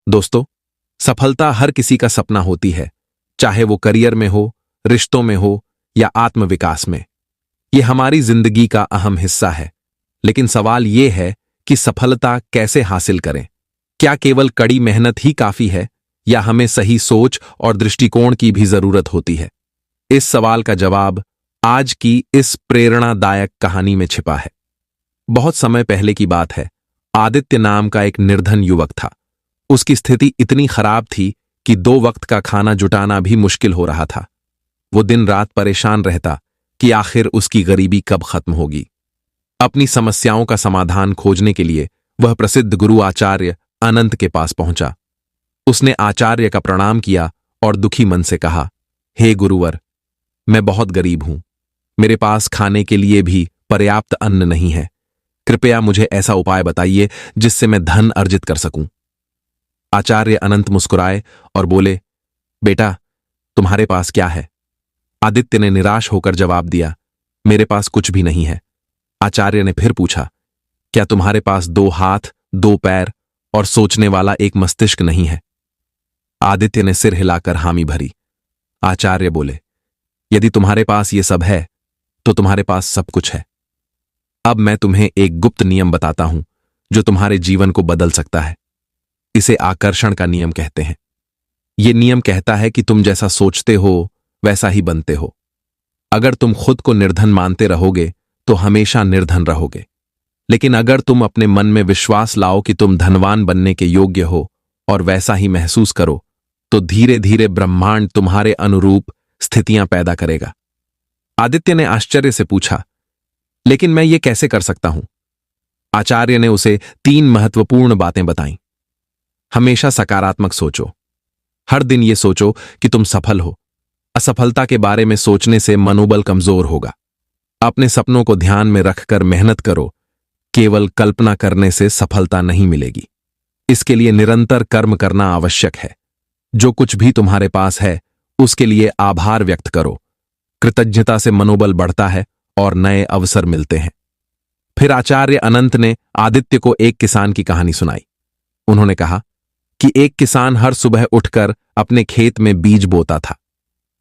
दोस्तों, सफलता हर किसी का सपना होती है, चाहे वो करियर में हो, रिश्तों में हो या आत्मविकास में। ये हमारी जिंदगी का अहम हिस्सा है। लेकिन सवाल ये है कि सफलता कैसे हासिल करें? क्या केवल कड़ी मेहनत ही काफी है या हमें सही सोच और दृष्टिकोण की भी जरूरत होती है? इस सवाल का जवाब आज की इस प्रेरणादायक कहानी में छिपा है। बहुत समय पहले की बात है। आदित्य नाम का एक निर्धन युवक था। उसकी स्थिति इतनी खराब थी कि 2 वक्त का खाना जुटाना भी मुश्किल हो रहा था। वो दिन रात परेशान रहता कि आखिर उसकी गरीबी कब खत्म होगी। अपनी समस्याओं का समाधान खोजने के लिए वह प्रसिद्ध गुरु आचार्य अनंत के पास पहुंचा। उसने आचार्य का प्रणाम किया और दुखी मन से कहा, हे गुरुवर, मैं बहुत गरीब हूं। मेरे पास खाने के लिए भी पर्याप्त अन्न नहीं है। कृपया मुझे ऐसा उपाय बताइए जिससे मैं धन अर्जित कर सकूं। आचार्य अनंत मुस्कुराए और बोले, बेटा, तुम्हारे पास क्या है? आदित्य ने निराश होकर जवाब दिया, मेरे पास कुछ भी नहीं है। आचार्य ने फिर पूछा, क्या तुम्हारे पास 2 हाथ, 2 पैर और सोचने वाला एक मस्तिष्क नहीं है? आदित्य ने सिर हिलाकर हामी भरी। आचार्य बोले, यदि तुम्हारे पास ये सब है तो तुम्हारे पास सब कुछ है। अब मैं तुम्हें एक गुप्त नियम बताता हूं जो तुम्हारे जीवन को बदल सकता है। इसे आकर्षण का नियम कहते हैं। यह नियम कहता है कि तुम जैसा सोचते हो वैसा ही बनते हो। अगर तुम खुद को निर्धन मानते रहोगे तो हमेशा निर्धन रहोगे। लेकिन अगर तुम अपने मन में विश्वास लाओ कि तुम धनवान बनने के योग्य हो और वैसा ही महसूस करो, तो धीरे धीरे ब्रह्मांड तुम्हारे अनुरूप स्थितियां पैदा करेगा। आदित्य ने आश्चर्य से पूछा, लेकिन मैं ये कैसे कर सकता हूं? आचार्य ने उसे 3 महत्वपूर्ण बातें बताईं। हमेशा सकारात्मक सोचो। हर दिन ये सोचो कि तुम सफल हो। असफलता के बारे में सोचने से मनोबल कमजोर होगा। अपने सपनों को ध्यान में रखकर मेहनत करो। केवल कल्पना करने से सफलता नहीं मिलेगी। इसके लिए निरंतर कर्म करना आवश्यक है। जो कुछ भी तुम्हारे पास है उसके लिए आभार व्यक्त करो। कृतज्ञता से मनोबल बढ़ता है और नए अवसर मिलते हैं। फिर आचार्य अनंत ने आदित्य को एक किसान की कहानी सुनाई। उन्होंने कहा कि एक किसान हर सुबह उठकर अपने खेत में बीज बोता था।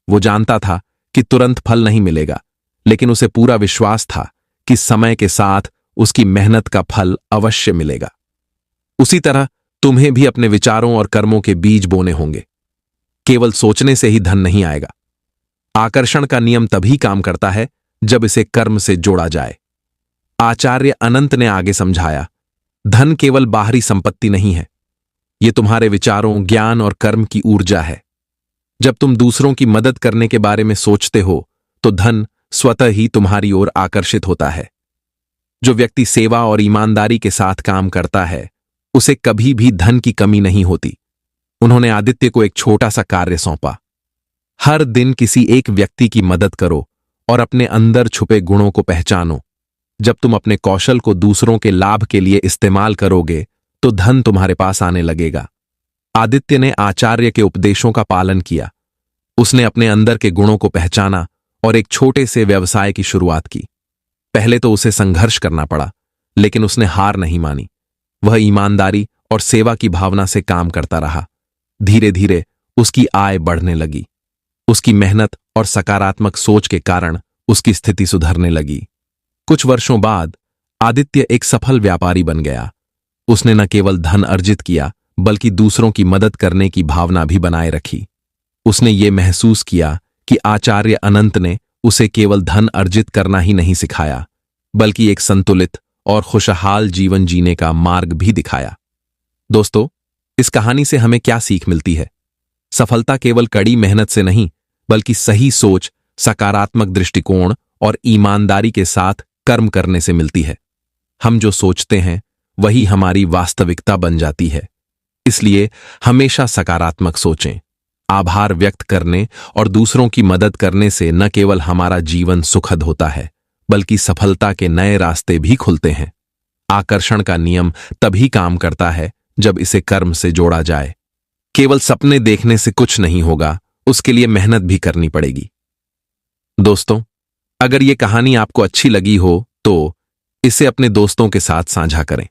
वो जानता था कि तुरंत फल नहीं मिलेगा, लेकिन उसे पूरा विश्वास था कि समय के साथ उसकी मेहनत का फल अवश्य मिलेगा। उसी तरह तुम्हें भी अपने विचारों और कर्मों के बीज बोने होंगे। केवल सोचने से ही धन नहीं आएगा। आकर्षण का नियम तभी काम करता है जब इसे कर्म से जोड़ा जाए। आचार्य अनंत ने आगे समझाया, धन केवल बाहरी संपत्ति नहीं है। यह तुम्हारे विचारों, ज्ञान और कर्म की ऊर्जा है। जब तुम दूसरों की मदद करने के बारे में सोचते हो तो धन स्वतः ही तुम्हारी ओर आकर्षित होता है। जो व्यक्ति सेवा और ईमानदारी के साथ काम करता है उसे कभी भी धन की कमी नहीं होती। उन्होंने आदित्य को एक छोटा सा कार्य सौंपा। हर दिन किसी एक व्यक्ति की मदद करो और अपने अंदर छुपे गुणों को पहचानो। जब तुम अपने कौशल को दूसरों के लाभ के लिए इस्तेमाल करोगे तो धन तुम्हारे पास आने लगेगा। आदित्य ने आचार्य के उपदेशों का पालन किया। उसने अपने अंदर के गुणों को पहचाना और एक छोटे से व्यवसाय की शुरुआत की। पहले तो उसे संघर्ष करना पड़ा, लेकिन उसने हार नहीं मानी। वह ईमानदारी और सेवा की भावना से काम करता रहा। धीरे धीरे उसकी आय बढ़ने लगी। उसकी मेहनत और सकारात्मक सोच के कारण उसकी स्थिति सुधरने लगी। कुछ वर्षों बाद आदित्य एक सफल व्यापारी बन गया। उसने न केवल धन अर्जित किया बल्कि दूसरों की मदद करने की भावना भी बनाए रखी। उसने ये महसूस किया कि आचार्य अनंत ने उसे केवल धन अर्जित करना ही नहीं सिखाया, बल्कि एक संतुलित और खुशहाल जीवन जीने का मार्ग भी दिखाया। दोस्तों, इस कहानी से हमें क्या सीख मिलती है? सफलता केवल कड़ी मेहनत से नहीं, बल्कि सही सोच, सकारात्मक दृष्टिकोण और ईमानदारी के साथ कर्म करने से मिलती है। हम जो सोचते हैं वही हमारी वास्तविकता बन जाती है। इसलिए हमेशा सकारात्मक सोचें। आभार व्यक्त करने और दूसरों की मदद करने से न केवल हमारा जीवन सुखद होता है, बल्कि सफलता के नए रास्ते भी खुलते हैं। आकर्षण का नियम तभी काम करता है जब इसे कर्म से जोड़ा जाए। केवल सपने देखने से कुछ नहीं होगा, उसके लिए मेहनत भी करनी पड़ेगी। दोस्तों, अगर ये कहानी आपको अच्छी लगी हो तो इसे अपने दोस्तों के साथ साझा करें।